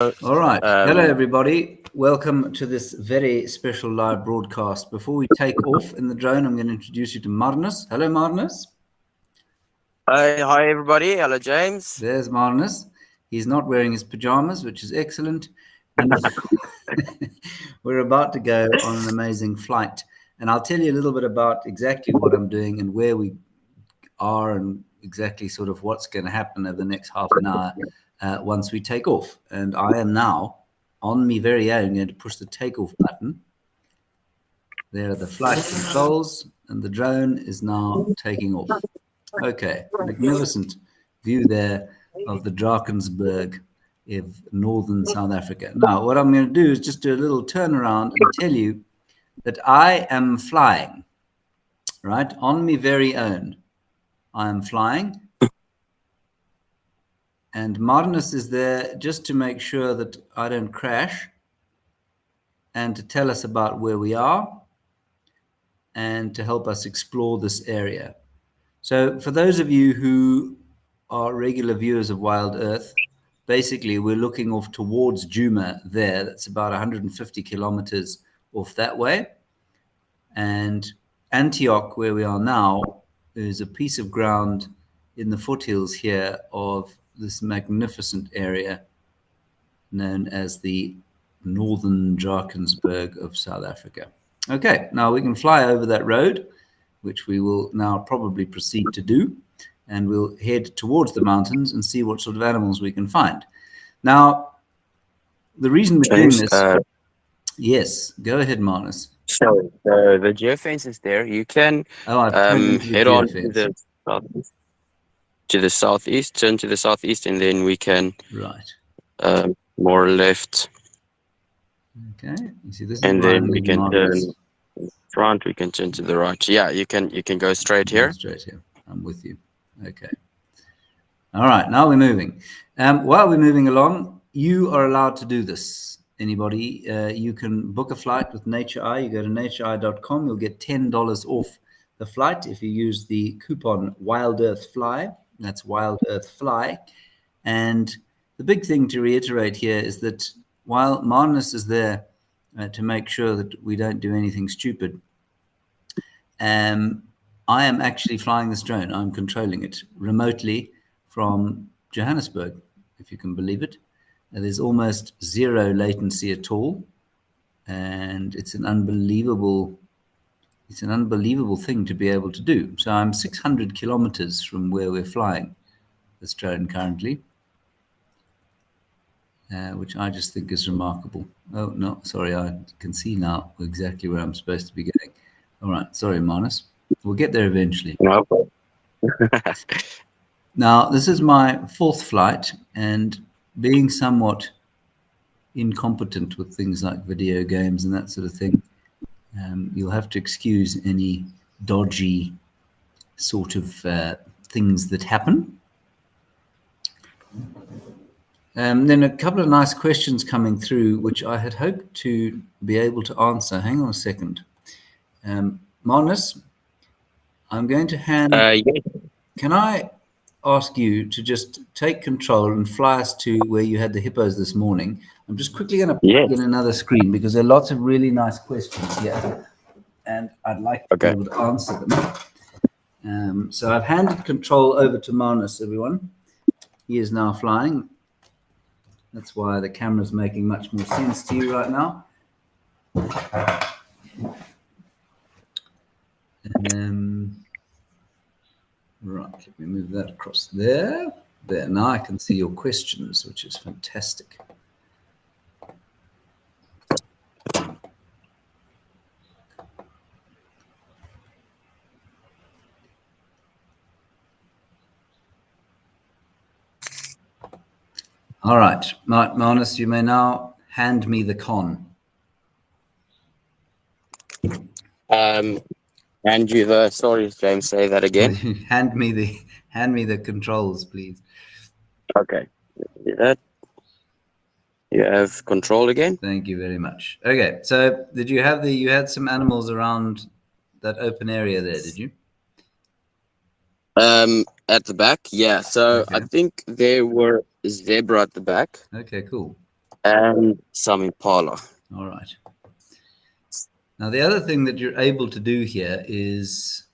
All right. Hello, Um, everybody. Welcome to this very special live broadcast. Before we take off in the drone, I'm going to introduce you to Marnus. Hello, Marnus. hi everybody. Hello, James. There's Marnus. He's not wearing his pajamas, which is excellent. And we're about to go on an amazing flight. And I'll tell you a little bit about exactly what I'm doing and where we are and exactly sort of what's going to happen over the next half an hour once we take off. And I am now on me very own going to push the takeoff button. There are the flight controls, and the drone is now taking off. Okay, magnificent view there of the Drakensberg of northern South Africa. Now, what I'm going to do is just do a little turnaround and tell you that I am flying, right, on me very own. I am flying. And Marnus is there just to make sure that I don't crash and to tell us about where we are and to help us explore this area. So for those of you who are regular viewers of Wild Earth, basically we're looking off towards Djuma there. That's about 150 kilometers off that way. And Antioch, where we are now, is a piece of ground in the foothills here of this magnificent area known as the Northern Drakensberg of South Africa. Okay, now we can fly over that road, which we will now probably proceed to do, and we'll head towards the mountains and see what sort of animals we can find. Now, the reason we're doing James, this, yes, go ahead, Marnus. so the geofence is there. You can Oh, I've turned into the head on to geofence. the southeast, turn to the southeast, and then we can Right. more left, Okay. You see, this is and why I then we need can Marnus. turn front. We can turn to the right. Yeah, you can go straight here. Straight here. I'm with you. Okay. All right. Now we're moving. While we're moving along, you are allowed to do this. Anybody, you can book a flight with Nature Eye. You go to natureeye.com. You'll get $10 off the flight if you use the coupon Wild Earth Fly. That's Wild Earth Fly. And the big thing to reiterate here is that while Marnus is there to make sure that we don't do anything stupid, I am actually flying this drone. I'm controlling it remotely from Johannesburg, if you can believe it. There's almost zero latency at all, and it's an unbelievable thing to be able to do. So I'm 600 kilometers from where we're flying this drone currently, which I just think is remarkable. Oh no, sorry, I can see now exactly where I'm supposed to be going. All right, sorry, Marnus. We'll get there eventually. No. Now, this is my fourth flight, and being somewhat incompetent with things like video games and that sort of thing, you'll have to excuse any dodgy sort of things that happen. Then a couple of nice questions coming through, which I had hoped to be able to answer. Hang on a second. Marnus, I'm going to hand... Yes. Can I ask you to just take control and fly us to where you had the hippos this morning? I'm just quickly going to plug in another screen because there are lots of really nice questions here, and I'd like to be able to answer them. So I've handed control over to Marnus, everyone. He is now flying. That's why the camera's making much more sense to you right now. Right, let me move that across there. There, now I can see your questions, which is fantastic. All right, Marnus, you may now hand me the con. And you the sorry, James, say that again. hand me the controls, please. Okay. That you have control again. Thank you very much. Okay, so did you have you had some animals around that open area there, did you? At the back, yeah. So okay. I think there were zebra at the back. Okay, cool. And some impala. All right. Now, the other thing that you're able to do here is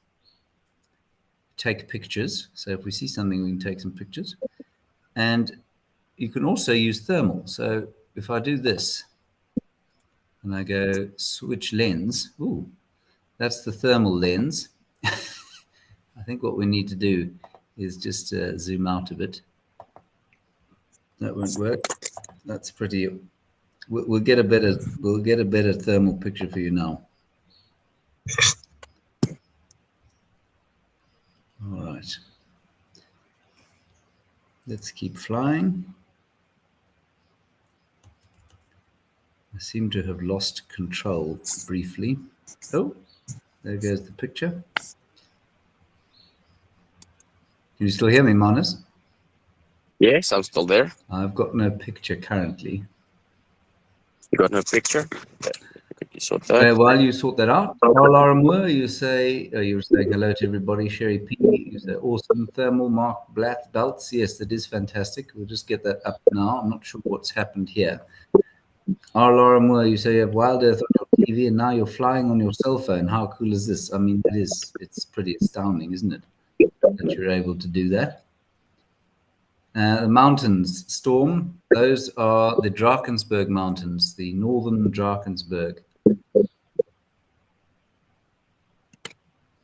take pictures. So if we see something, we can take some pictures. And you can also use thermal. So if I do this and I go switch lens, ooh, that's the thermal lens. I think what we need to do is just zoom out a bit. That won't work. That's pretty. We'll get a better. We'll get a better thermal picture for you now. All right. Let's keep flying. I seem to have lost control briefly. Oh, there goes the picture. Can you still hear me, Manus? Yes, I'm still there. I've got no picture currently. You got no picture? Could you sort that? While you sort that out, Laura Moore, you say you're saying hello to everybody. Sherry P, you say awesome thermal Mark Blatt belts. Yes, that is fantastic. We'll just get that up now. I'm not sure what's happened here. Laura Moore, you say you have Wild Earth on your TV and now you're flying on your cell phone. How cool is this? I mean, it's pretty astounding, isn't it? That you're able to do that. The mountains, Storm, those are the Drakensberg Mountains, the northern Drakensberg.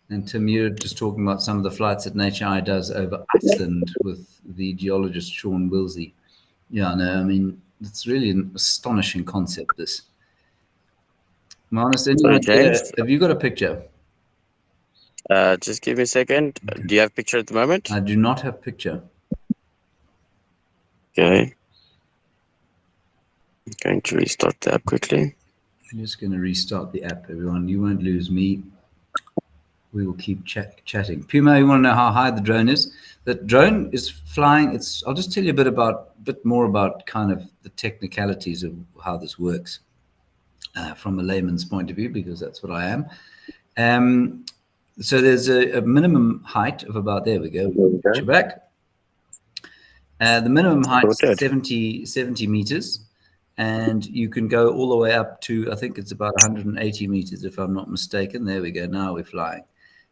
And Tim, you're just talking about some of the flights that Nature Eye does over Iceland with the geologist Sean Wilsey. Yeah, no, I mean, it's really an astonishing concept, this. Manus, any Sorry, idea? James. Have you got a picture? Just give me a second. Okay. Do you have a picture at the moment? I do not have picture. Okay. I'm going to restart the app quickly. I'm just going to restart the app, everyone. You won't lose me. We will keep chatting. Puma, you want to know how high the drone is? The drone is flying. I'll just tell you a bit more about kind of the technicalities of how this works from a layman's point of view, because that's what I am. So there's a minimum height of about, there we go, picture back. The minimum height is 70 meters, and you can go all the way up to, I think it's about 180 meters, if I'm not mistaken. There we go. Now we're flying.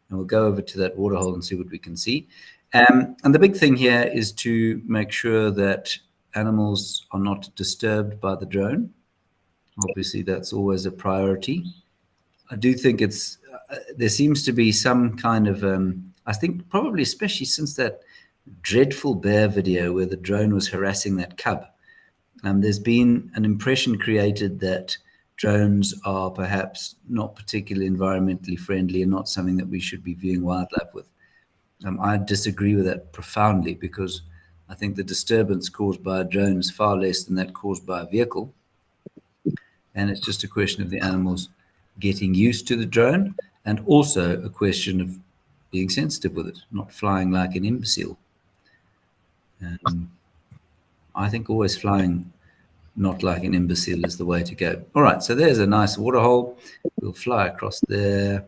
And we'll go over to that waterhole and see what we can see. And the big thing here is to make sure that animals are not disturbed by the drone. Obviously, that's always a priority. I do think there seems to be some kind of, I think probably especially since that dreadful bear video where the drone was harassing that cub, there's been an impression created that drones are perhaps not particularly environmentally friendly and not something that we should be viewing wildlife with. I disagree with that profoundly, because I think the disturbance caused by a drone is far less than that caused by a vehicle. And it's just a question of the animals getting used to the drone, and also a question of being sensitive with it, not flying like an imbecile. I think always flying not like an imbecile is the way to go. All right, so there's a nice waterhole. We'll fly across there.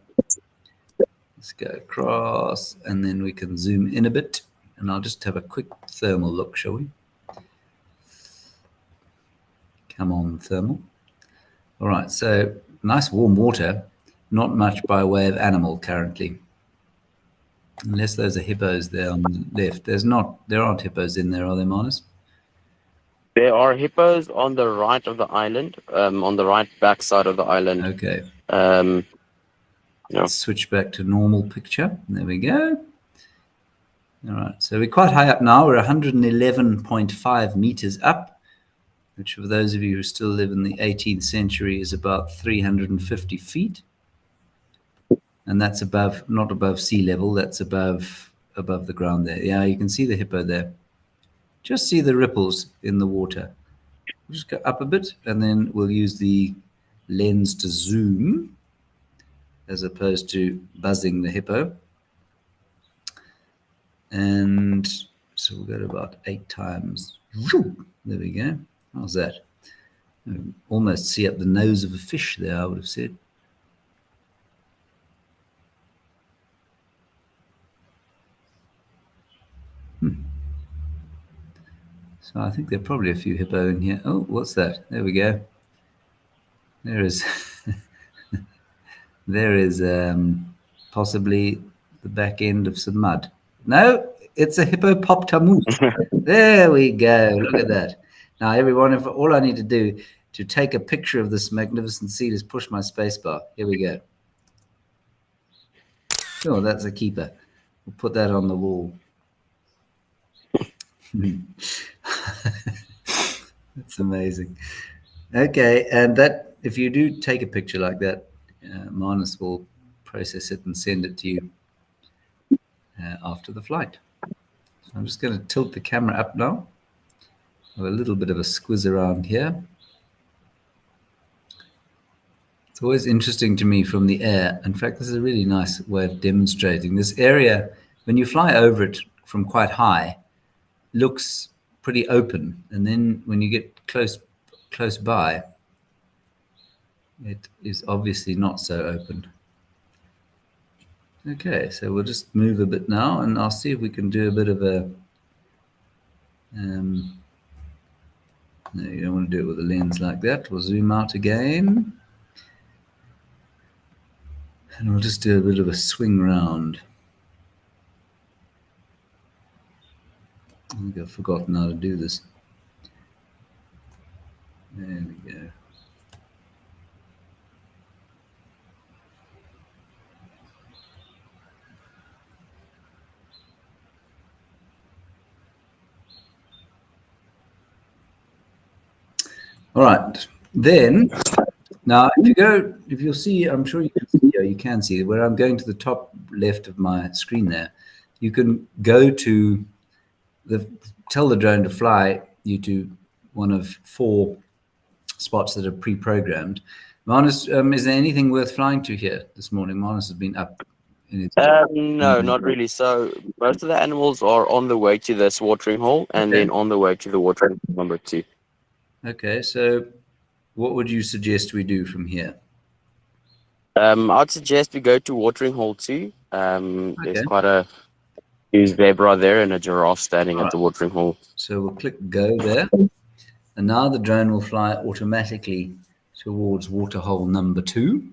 Let's go across, and then we can zoom in a bit. And I'll just have a quick thermal look, shall we? Come on, thermal. All right, so nice warm water. Not much by way of animal currently. Unless those are hippos there on the left. There aren't hippos in there, are there, Manus? There are hippos on the right of the island, on the right back side of the island. Okay. Yeah. Let's switch back to normal picture. There we go. All right, so we're quite high up now. We're 111.5 meters up, which for those of you who still live in the 18th century is about 350 feet. And that's not above sea level, that's above the ground there. Yeah, you can see the hippo there. Just see the ripples in the water. We'll just go up a bit, and then we'll use the lens to zoom as opposed to buzzing the hippo. And so we'll go to about 8 times. There we go. How's that? Almost see up the nose of a fish there, I would have said. So I think there are probably a few hippo in here. Oh, what's that? There we go. There is there is possibly the back end of some mud. No, it's a hippopotamus. There we go. Look at that. Now, everyone, if all I need to do to take a picture of this magnificent seed is push my spacebar. Here we go. Oh, that's a keeper. We'll put that on the wall. That's amazing. Okay, and that if you do take a picture like that, Manus will process it and send it to you after the flight. So I'm just going to tilt the camera up now. Have a little bit of a squiz around here. It's always interesting to me from the air. In fact, this is a really nice way of demonstrating. This area, when you fly over it from quite high, looks pretty open, and then when you get close by, it is obviously not so open. Okay, so we'll just move a bit now, and I'll see if we can do a bit of a. No, you don't want to do it with a lens like that. We'll zoom out again, and we'll just do a bit of a swing round. I think I've forgotten how to do this. There we go. All right. Then, now if you'll see, I'm sure you can see, or you can see where I'm going to the top left of my screen there. You can go to tell the drone to fly you to one of 4 spots that are pre-programmed. Manus, is there anything worth flying to here this morning? Manus has been up in his. No, not really. So most of the animals are on the way to this watering hole and Okay. then on the way to the watering hole number 2. Okay, so what would you suggest we do from here? I'd suggest we go to watering hole 2. There's Okay. quite a few zebra there and a giraffe standing All at right. the watering hole. So we'll click go there. And now the drone will fly automatically towards waterhole number 2.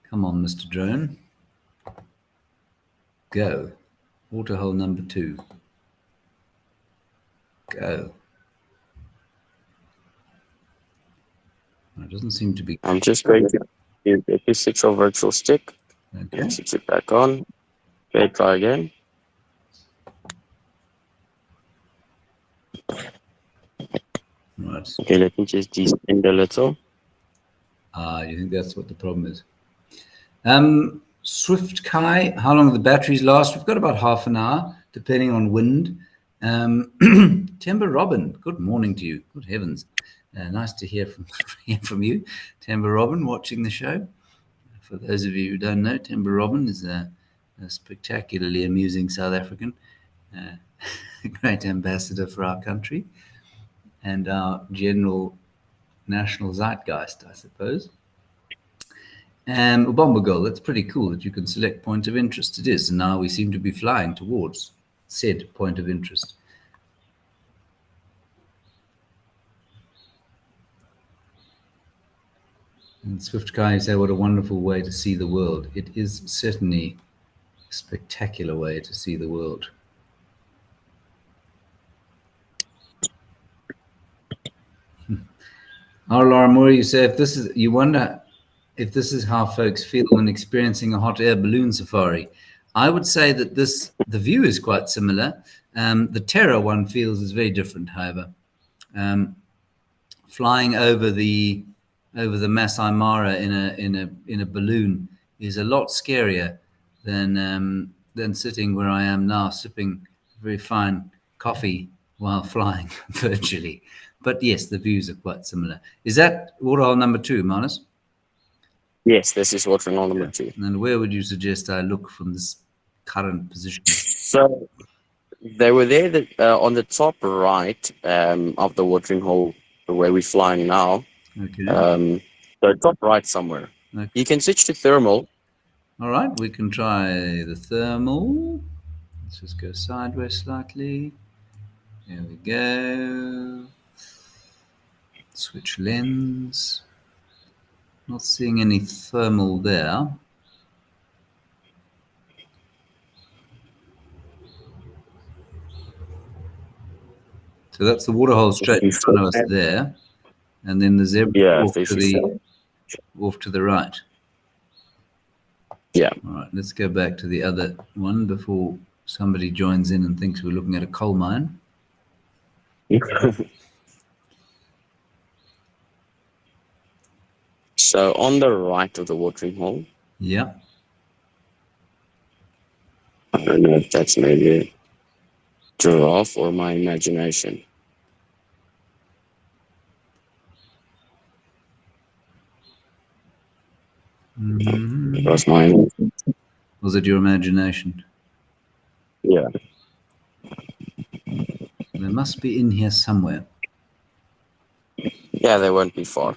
Come on, Mr. Drone. Go. Waterhole number 2. Go. It doesn't seem to be. I'm just going to use the physics of virtual stick Okay. and switch it back on. Okay, try again. Right. Okay, let me just descend a little. You think that's what the problem is? Swift Kai, how long do the batteries last? We've got about half an hour, depending on wind. Timber Robin, good morning to you. Good heavens. Nice to hear from you, Timber Robin, watching the show. For those of you who don't know, Timber Robin is a spectacularly amusing South African, a great ambassador for our country and our general national zeitgeist, I suppose. Ubomba Goal, that's pretty cool that you can select point of interest. It is, and now we seem to be flying towards said point of interest. And Swift Kai say, what a wonderful way to see the world. It is certainly a spectacular way to see the world. Our Laura Moore, you say, you wonder if this is how folks feel when experiencing a hot air balloon safari. I would say that the view is quite similar. The terror one feels is very different, however. Flying over the Masai Mara in a balloon is a lot scarier than sitting where I am now, sipping very fine coffee while flying virtually. But yes, the views are quite similar. Is that waterhole number 2, Manus? Yes, this is watering hole number 2. And where would you suggest I look from this current position? So they were there on the top right of the watering hole, where we're flying now. Okay. So top right somewhere. Okay. You can switch to thermal. All right, we can try the thermal. Let's just go sideways slightly. There we go. Switch lens. Not seeing any thermal there. So that's the waterhole straight in front of us there, and then the zebra Yeah, off to this the right. Yeah. All right, let's go back to the other one before somebody joins in and thinks we're looking at a coal mine. So on the right of the watering hole, Yeah. I don't know if that's maybe a giraffe or my imagination. Mm-hmm. Was mine. Was it your imagination? Yeah. They must be in here somewhere. Yeah, they won't be far.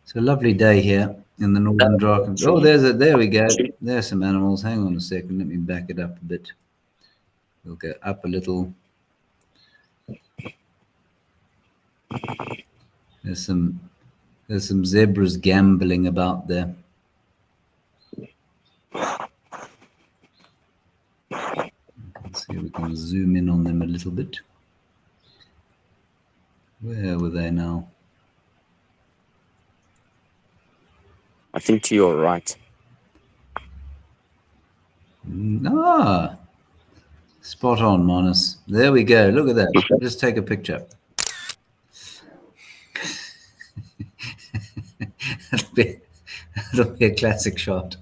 It's a lovely day here in the northern Drakensberg. Oh, there we go. There's some animals. Hang on a second. Let me back it up a bit. We'll go up a little. There's some zebras gambling about there. Let's see if we can zoom in on them a little bit. Where were they now? I think to your right. Ah, spot on, Manus. There we go. Look at that. Just take a picture. that'll, be, that'll be a classic shot.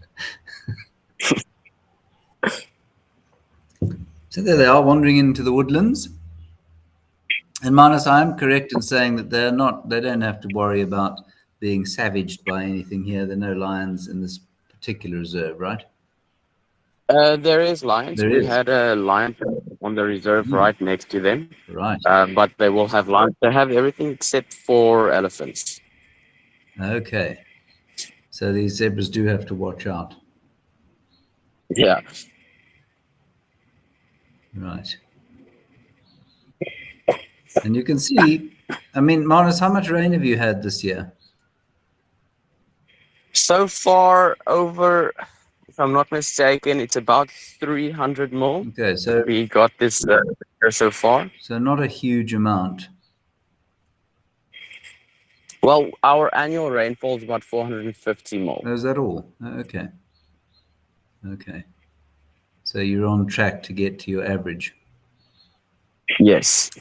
So there they are, wandering into the woodlands. And Manus, I'm correct in saying that they don't have to worry about being savaged by anything here. There are no lions in this particular reserve, right? There is lions. There We is. had a lion on the reserve right next to them. Right. But they will have lions. They have everything except for elephants. Okay. So these zebras do have to watch out. Yeah. Right. And you can see, I mean, Manus, how much rain have you had this year? So far, over, if I'm not mistaken, it's about 300 mil. Okay, so We got this year so far. so not a huge amount. Well, our annual rainfall is about 450 mil. Is that all? Okay. Okay. So you're on track to get to your average. Yes.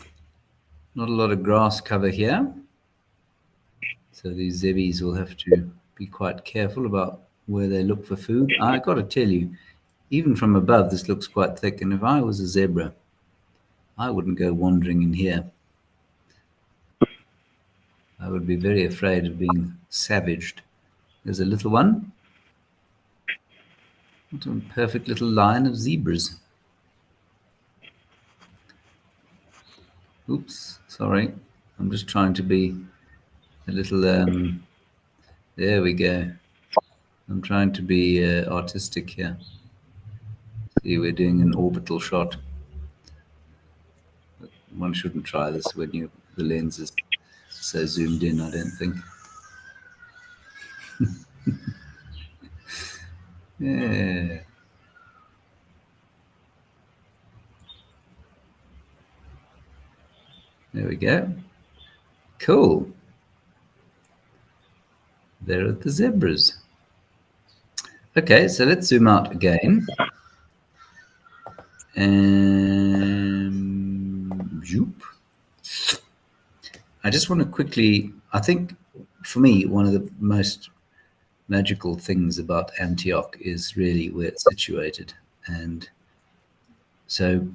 Not a lot of grass cover here. So these zebbies will have to be quite careful about where they look for food. I got to tell you, even from above, this looks quite thick. And if I was a zebra, I wouldn't go wandering in here. I would be very afraid of being savaged. There's a little one. What a perfect little line of zebras. Oops, sorry. I'm just trying to be a little. There we go. I'm trying to be artistic here. See, we're doing an orbital shot. One shouldn't try this when the lens is so zoomed in, I don't think. Yeah. There we go. Cool. There are the zebras. Okay, so let's zoom out again. And zoop. I just want to quickly, I think for me, one of the most magical things about Antioch is really where it's situated. And so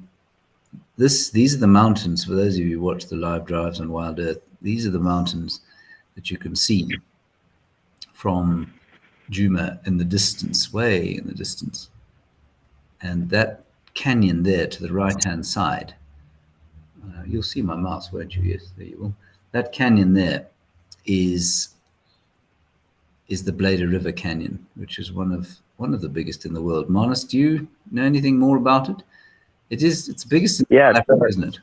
these are the mountains, for those of you who watch the live drives on Wild Earth, these are the mountains that you can see from Juma in the distance, way in the distance. And that canyon there to the right-hand side, you'll see my mouse, won't you? Yes, there you will. That canyon there is the Blader River Canyon, which is one of one of the biggest in the world. Manus, do you know anything more about it? It's the biggest in Yeah, South Africa, isn't it?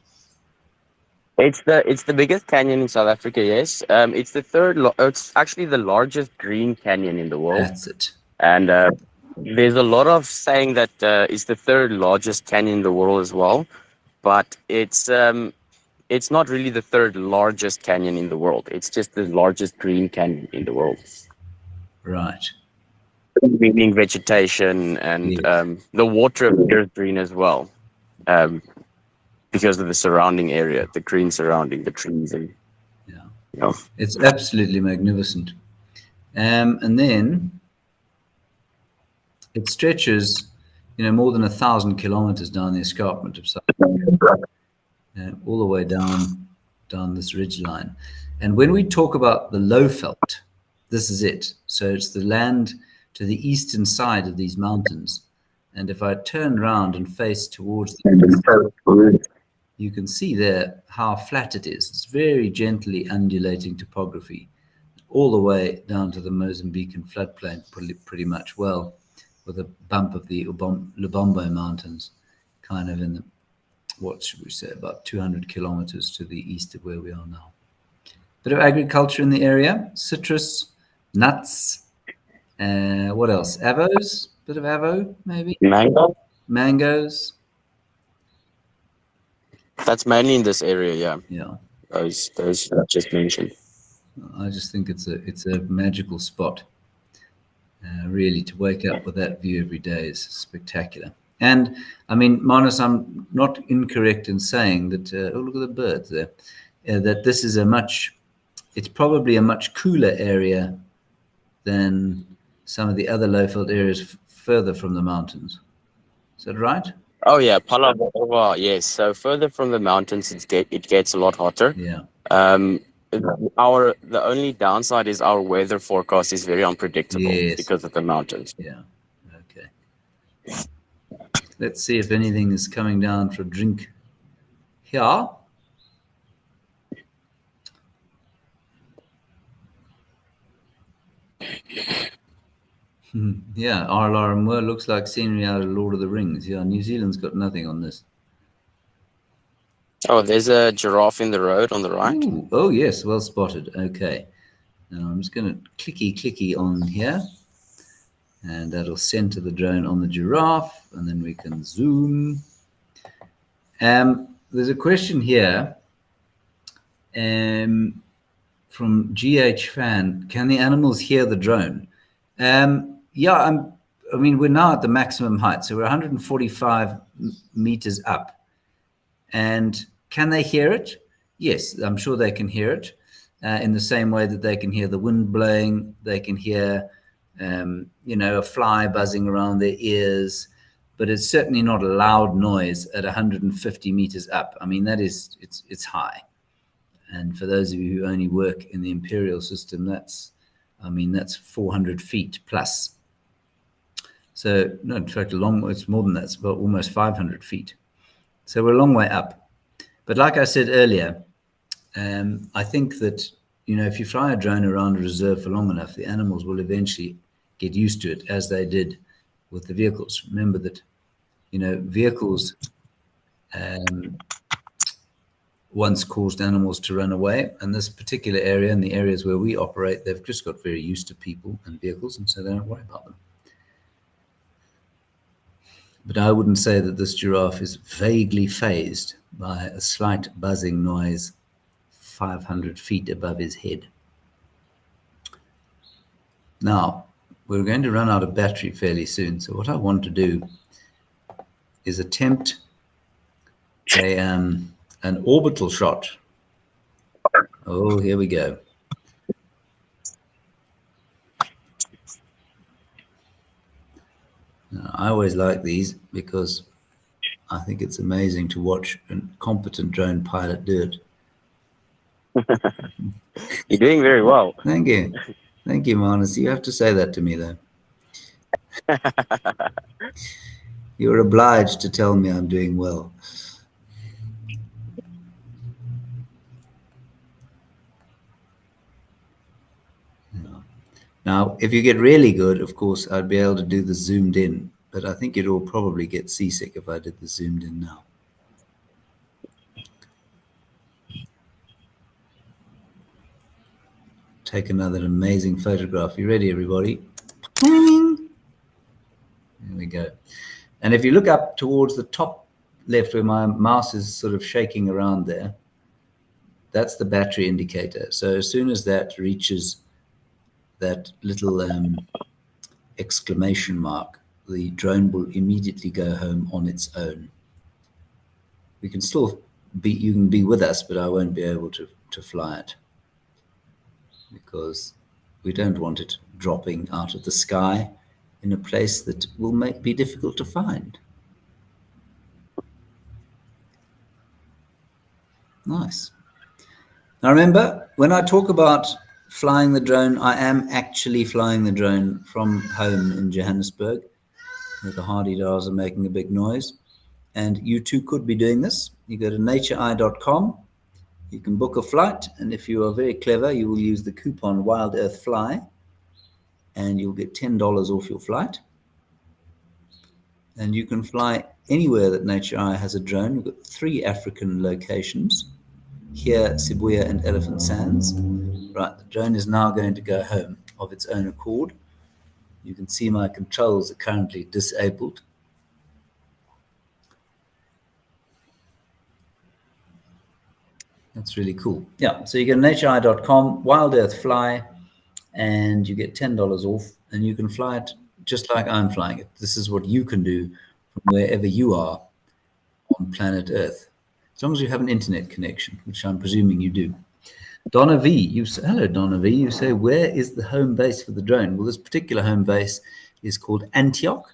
it's the biggest canyon in South Africa. Yes, it's the it's actually the largest green canyon in the world, That's it. and there's a lot of saying that it's the third largest canyon in the world as well. But it's not really the third largest canyon in the world. It's just the largest green canyon in the world, Right. meaning vegetation and Yes. the water appears green as well. Um, because of the surrounding area, the green surrounding the trees, and Yeah. you know. It's absolutely magnificent. And then it stretches, more than 1,000 kilometers down the escarpment of South, all the way down this ridge line. And when we talk about the Lowveld, this is it. So it's the land to the eastern side of these mountains. And if I turn around and face towards the east, you can see there how flat it is. It's very gently undulating topography, all the way down to the Mozambican floodplain, pretty much, well, with a bump of the Lubombo Mountains, kind of in the, what should we say, about 200 kilometers to the east of where we are now. Bit of agriculture in the area, citrus, nuts, what else? Avos, bit of avo, maybe, Mango. mangoes. That's mainly in this area, yeah. Yeah, Those I just mentioned. I just think it's a magical spot. Really, to wake up with that view every day is spectacular. And I mean, Manus, I'm not incorrect in saying that. Oh, look at the birds there. That this is it's probably a much cooler area than some of the other Lowveld areas further from the mountains. Is that right? Oh yeah, Palabova. Yes. So further from the mountains, it gets a lot hotter. Yeah. Um, the only downside is our weather forecast is very unpredictable Yes. because of the mountains. Yeah. Okay. Let's see if anything is coming down for a drink here. Yeah, RLR Moore looks like scenery out of Lord of the Rings. Yeah, New Zealand's got nothing on this. Oh, there's a giraffe in the road on the right. Ooh, oh yes, well spotted. Okay. Now I'm just going to clicky on here, and that'll center the drone on the giraffe, and then we can zoom. There's a question here from GH Fan. Can the animals hear the drone? Yeah, I mean, we're now at the maximum height, so we're 145 meters up. And can they hear it? Yes, I'm sure they can hear it. In the same way that they can hear the wind blowing, they can hear, a fly buzzing around their ears. But it's certainly not a loud noise at 150 meters up. I mean, it's high. And for those of you who only work in the imperial system, that's 400 feet plus. So, no, in fact, it's more than that. It's about almost 500 feet. So we're a long way up. But like I said earlier, I think that, if you fly a drone around a reserve for long enough, the animals will eventually get used to it, as they did with the vehicles. Remember that, vehicles once caused animals to run away. And this particular area and the areas where we operate, they've just got very used to people and vehicles, and so they don't worry about them. But I wouldn't say that this giraffe is vaguely phased by a slight buzzing noise 500 feet above his head. Now, we're going to run out of battery fairly soon, so what I want to do is attempt an orbital shot. Oh, here we go. Now, I always like these because I think it's amazing to watch a competent drone pilot do it. You're doing very well. Thank you. Thank you, Manus. You have to say that to me, though. You're obliged to tell me I'm doing well. Now, if you get really good, of course, I'd be able to do the zoomed in, but I think it'll probably get seasick if I did the zoomed in now. Take another amazing photograph. You ready, everybody? There we go. And if you look up towards the top left where my mouse is sort of shaking around there, that's the battery indicator. So as soon as that reaches that little exclamation mark, the drone will immediately go home on its own. We can still you can be with us, but I won't be able to fly it because we don't want it dropping out of the sky in a place that will be difficult to find. Nice. Now remember, when I talk about flying the drone, I am actually flying the drone from home in Johannesburg, where the hardy-dars are making a big noise. And you too could be doing this. You go to natureeye.com, you can book a flight, and if you are very clever, you will use the coupon Wild Earth Fly, and you'll get $10 off your flight. And you can fly anywhere that Nature Eye has a drone. We've got 3 African locations, here, Sibuya and Elephant Sands. Right, the drone is now going to go home of its own accord. You can see my controls are currently disabled. That's really cool. Yeah, so you go to natureeye.com, Wild Earth Fly, and you get $10 off, and you can fly it just like I'm flying it. This is what you can do from wherever you are on planet Earth, as long as you have an internet connection, which I'm presuming you do. Donna V, you say, hello, Donna V. You say, where is the home base for the drone? Well, this particular home base is called Antioch,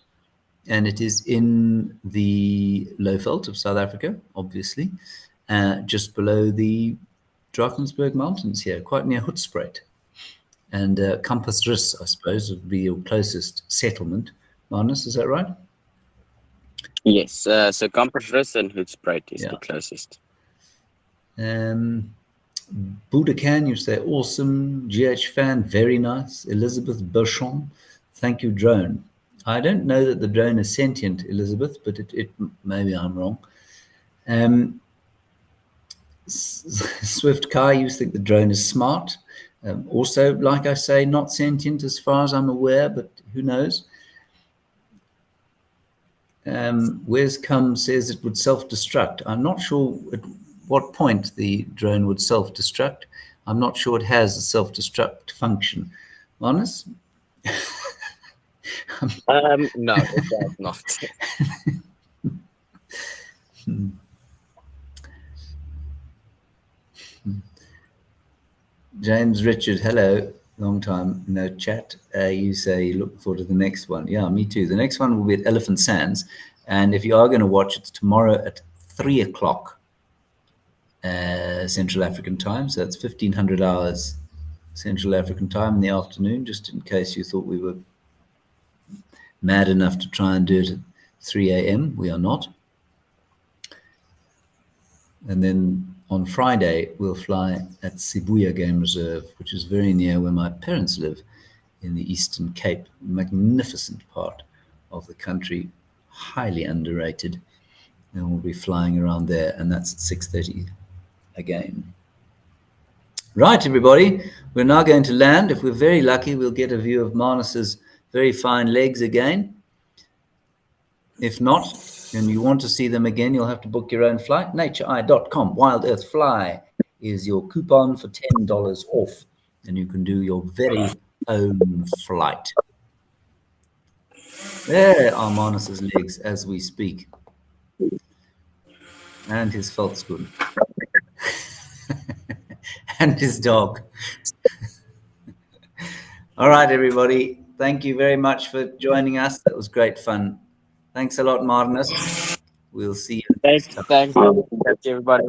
and it is in the Lowveld of South Africa, obviously, just below the Drakensberg Mountains here, quite near Hoedspruit. And Campus-Rus, I suppose, would be your closest settlement. Magnus, is that right? Yes, so Campus-Rus and Hoedspruit is the closest. Budokan, you say, awesome. GH fan, very nice. Elizabeth Beauchamp, thank you, drone. I don't know that the drone is sentient, Elizabeth, but it maybe I'm wrong. Swift Car, you think the drone is smart. Also, like I say, not sentient as far as I'm aware, but who knows? Where's Come says it would self-destruct. I'm not sure at what point the drone would self-destruct. I'm not sure it has a self-destruct function. Honest? No, it does not. James Richard, hello. Long time no chat. You say look forward to the next one. Yeah, me too. The next one will be at Elephant Sands. And if you are going to watch, it's tomorrow at 3 o'clock Central African time. So it's 1500 hours Central African time in the afternoon, just in case you thought we were mad enough to try and do it at 3 a.m. We are not. And then on Friday, we'll fly at Sibuya Game Reserve, which is very near where my parents live in the Eastern Cape. Magnificent part of the country, highly underrated. And we'll be flying around there, and that's at 6:30 again. Right, everybody, we're now going to land. If we're very lucky, we'll get a view of Marnus's very fine legs again. If not, and you want to see them again, you'll have to book your own flight. Natureeye.com, Wild Earth Fly is your coupon for $10 off, and you can do your very own flight. There are Marnus's legs as we speak. And his Volkskuhn. And his dog. All right, everybody. Thank you very much for joining us. That was great fun. Thanks a lot, Marnus. We'll see you next time. Thanks, everybody.